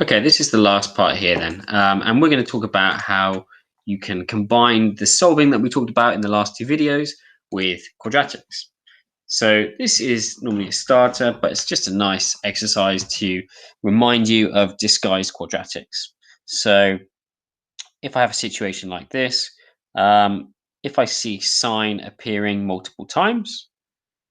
Okay, this is the last part here then. And we're going to talk about how you can combine the solving that we talked about in the last two videos with quadratics. So this is normally a starter, but it's just a nice exercise to remind you of disguised quadratics. So if I have a situation like this, if I see sine appearing multiple times,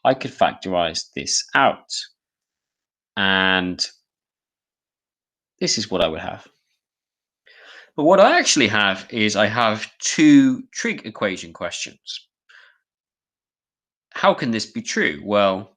I could factorize this out. And this is what I would have. But what I actually have is I have two trig equation questions. How can this be true? Well,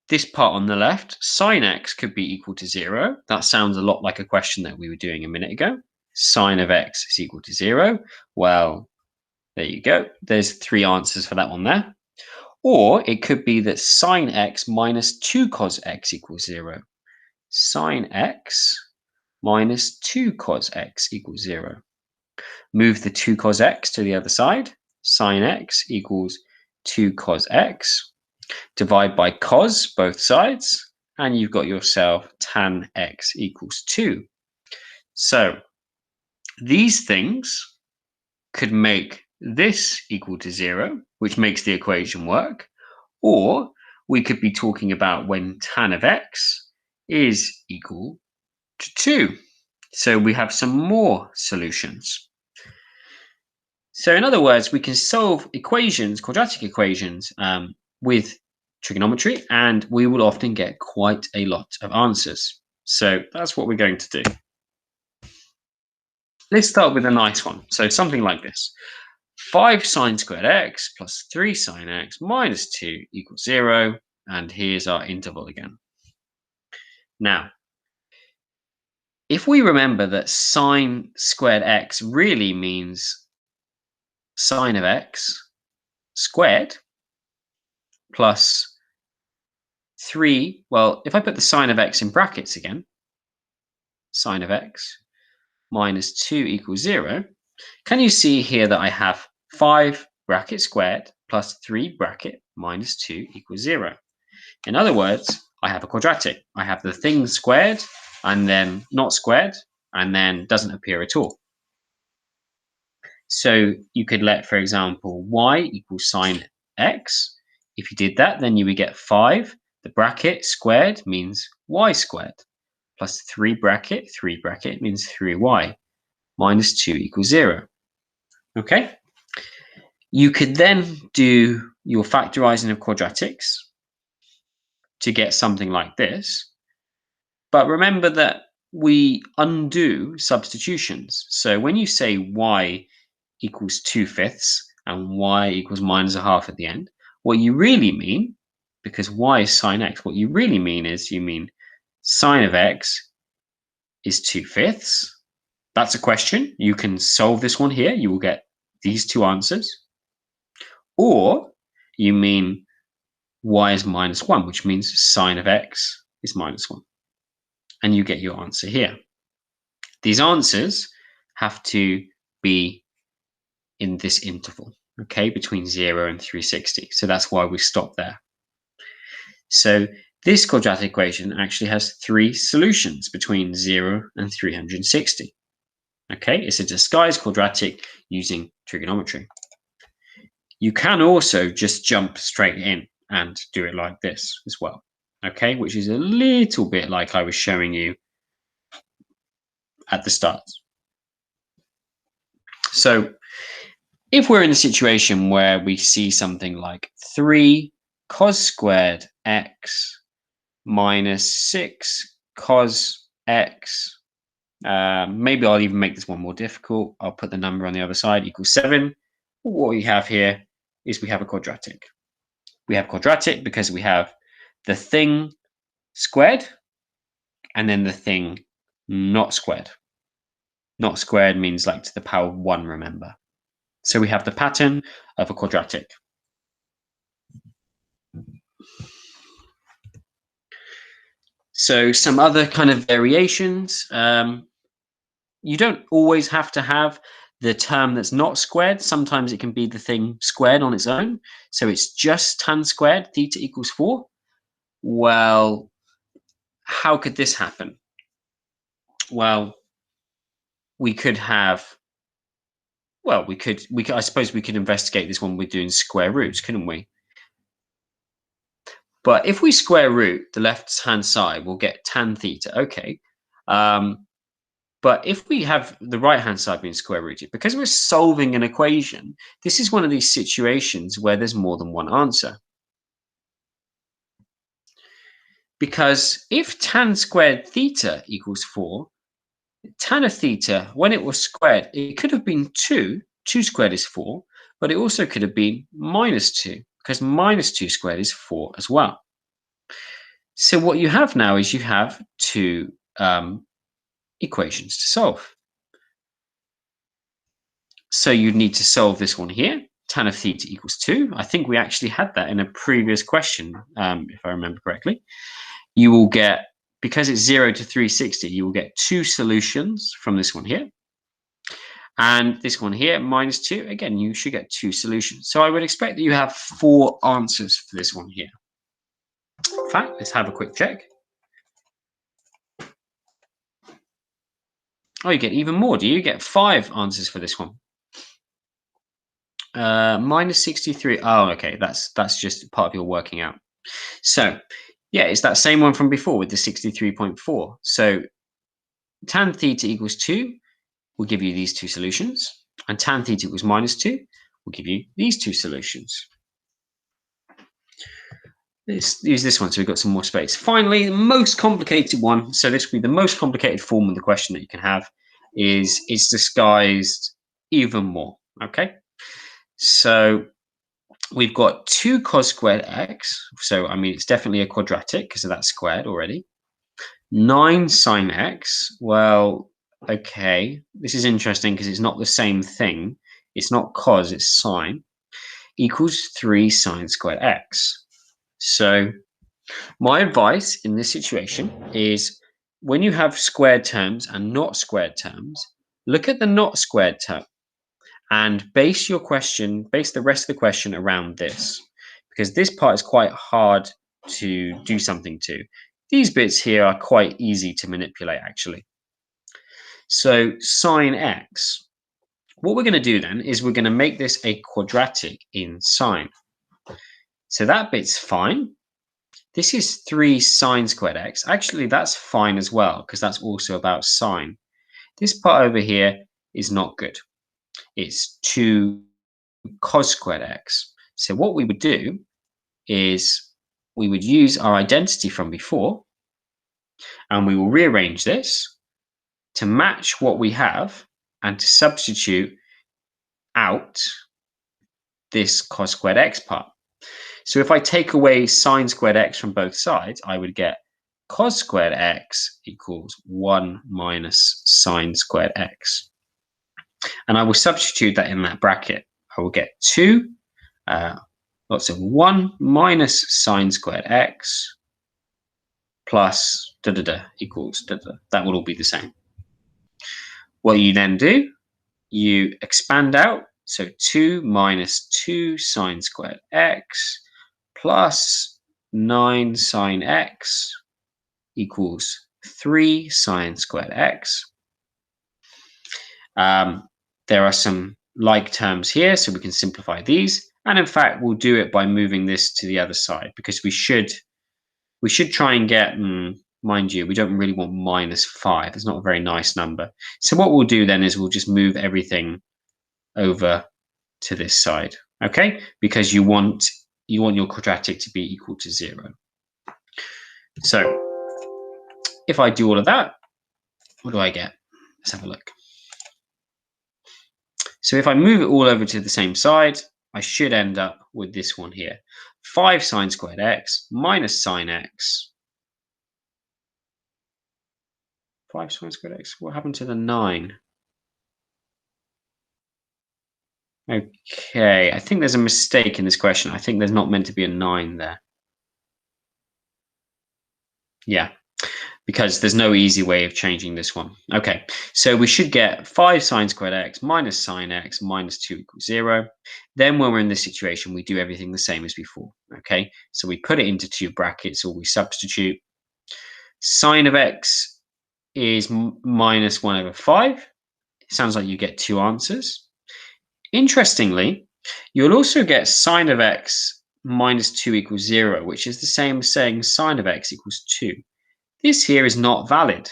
this part on the left, sine x could be equal to 0. That sounds a lot like a question that we were doing a minute ago. Sine of x is equal to 0. Well, there you go. There's three answers for that one there. Or it could be that sine x minus 2 cos x equals 0. Sine x minus 2 cos x equals 0. Move the 2 cos x to the other side. Sine x equals 2 cos x. Divide by cos both sides, and you've got yourself tan x equals 2. So these things could make this equal to 0, which makes the equation work, or we could be talking about when tan of x is equal to 2. So we have some more solutions. So in other words, we can solve equations, quadratic equations, with trigonometry, and we will often get quite a lot of answers. So that's what we're going to do. Let's start with a nice one. So something like this. 5 sine squared x plus 3 sine x minus 2 equals 0. And here's our interval again. Now, if we remember that sine squared x really means sine of x squared plus 3, well, if I put the sine of x in brackets again, sine of x minus 2 equals 0, can you see here that I have 5 bracket squared plus 3 bracket minus 2 equals 0? In other words, I have a quadratic. I have the thing squared and then not squared and then doesn't appear at all. So you could let, for example, y equals sine x. If you did that, then you would get 5. The bracket squared means y squared. Plus 3 bracket means 3y. Minus 2 equals 0. Okay? You could then do your factorizing of quadratics to get something like this. But remember that we undo substitutions. So when you say y equals 2/5 and y equals minus a half at the end, what you really mean, because y is sine x, what you really mean is you mean sine of x is 2/5. That's a question. You can solve this one here. You will get these two answers. Or you mean y is minus 1, which means sine of x is minus 1. And you get your answer here. These answers have to be in this interval, okay, between 0 and 360. So that's why we stop there. So this quadratic equation actually has 3 solutions between 0 and 360. Okay, it's a disguised quadratic using trigonometry. You can also just jump straight in and do it like this as well, okay, which is a little bit like I was showing you at the start. So if we're in a situation where we see something like 3 cos squared x minus 6 cos x, maybe I'll even make this one more difficult. I'll put the number on the other side, equals 7. What we have here is we have a quadratic. We have quadratic because we have the thing squared and then the thing not squared. Not squared means like to the power of 1, remember. So we have the pattern of a quadratic. So some other kind of variations. You don't always have to have the term that's not squared. Sometimes it can be the thing squared on its own. So it's just tan squared theta equals 4. Well, how could this happen? Well, we could have, well, we could, I suppose we could investigate this one with doing square roots, couldn't we? But if we square root the left-hand side, we'll get tan theta. Okay. But if we have the right-hand side being square rooted, because we're solving an equation, this is one of these situations where there's more than one answer. Because if tan squared theta equals 4, tan of theta, when it was squared, it could have been 2. 2 squared is 4, but it also could have been minus 2, because minus 2 squared is 4 as well. So what you have now is you have two equations to solve. So you'd need to solve this one here. Tan of theta equals 2. I think we actually had that in a previous question, if I remember correctly. You will get, because it's 0 to 360, you will get 2 solutions from this one here. And this one here, minus 2, again, you should get 2 solutions. So I would expect that you have 4 answers for this one here. In fact, let's have a quick check. Oh, you get even more, do you? You get 5 answers for this one. Minus 63. Oh, okay, that's just part of your working out. So yeah, it's that same one from before with the 63.4. So tan theta equals 2 will give you these 2 solutions, and tan theta equals minus 2 will give you these 2 solutions. Let's use this one so we've got some more space. Finally, the most complicated one, so this will be the most complicated form of the question that you can have, is it's disguised even more, okay? So we've got 2 cos squared x, so I mean it's definitely a quadratic because of that squared already. 9 sine x, well, okay, this is interesting because it's not the same thing. It's not cos, it's sine, equals 3 sine squared x. So my advice in this situation is when you have squared terms and not squared terms, look at the not squared term and base the rest of the question around this, because this part is quite hard to do something to. These bits here are quite easy to manipulate, actually. So sine x, what we're going to do then is we're going to make this a quadratic in sine. So that bit's fine. This is 3 sine squared x. Actually, that's fine as well, because that's also about sine. This part over here is not good. It's 2 cos squared x. So what we would do is we would use our identity from before, and we will rearrange this to match what we have and to substitute out this cos squared x part. So if I take away sine squared x from both sides, I would get cos squared x equals 1 minus sine squared x. And I will substitute that in that bracket. I will get 2, lots of 1 minus sine squared x plus equals that will all be the same. What you then do, you expand out. So 2 minus 2 sine squared x plus 9 sine x equals 3 sine squared x. There are some like terms here, so we can simplify these. And in fact, we'll do it by moving this to the other side, because we should try and get, mind you, we don't really want minus 5. It's not a very nice number. So what we'll do then is we'll just move everything over to this side, okay? Because you want your quadratic to be equal to 0. So if I do all of that, what do I get? Let's have a look. So if I move it all over to the same side, I should end up with this one here. 5 sine squared x minus sine x. 5 sine squared x. What happened to the 9? Okay, I think there's a mistake in this question. I think there's not meant to be a 9 there. Yeah, because there's no easy way of changing this one. Okay, so we should get 5 sine squared x minus sine x minus 2 equals 0. Then when we're in this situation, we do everything the same as before. Okay, so we put it into 2 brackets, or we substitute. Sine of x is minus 1 over 5. It sounds like you get two answers. Interestingly, you'll also get sine of x minus 2 equals 0, which is the same as saying sine of x equals 2. This here is not valid.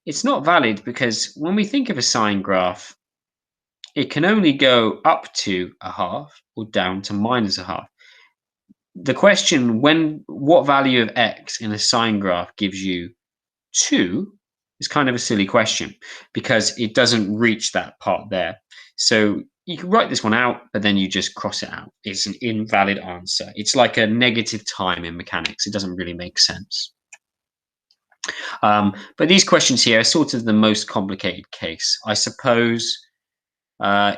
It's not valid because when we think of a sine graph, it can only go up to a half or down to minus a half. The question, what value of x in a sine graph gives you 2, is kind of a silly question because it doesn't reach that part there. So you can write this one out, but then you just cross it out. It's an invalid answer. It's like a negative time in mechanics. It doesn't really make sense. But these questions here are sort of the most complicated case. I suppose I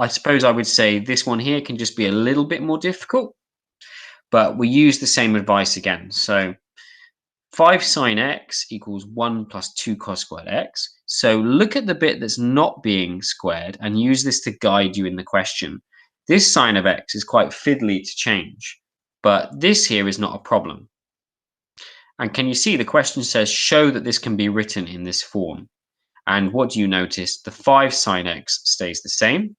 suppose I would say this one here can just be a little bit more difficult, but we use the same advice again. So 5 sine x equals 1 plus 2 cos squared x. So look at the bit that's not being squared and use this to guide you in the question. This sine of x is quite fiddly to change, but this here is not a problem. And can you see the question says show that this can be written in this form? And what do you notice? The 5 sine x stays the same.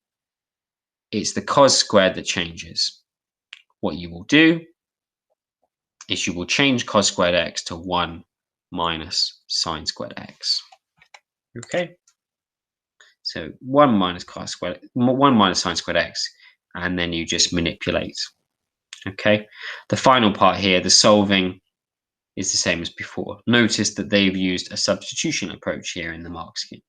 It's the cos squared that changes. What you will do is you will change cos squared x to 1 minus sine squared x. Okay? So 1 minus sine squared x, and then you just manipulate. Okay? The final part here, the solving, is the same as before. Notice that they've used a substitution approach here in the mark scheme.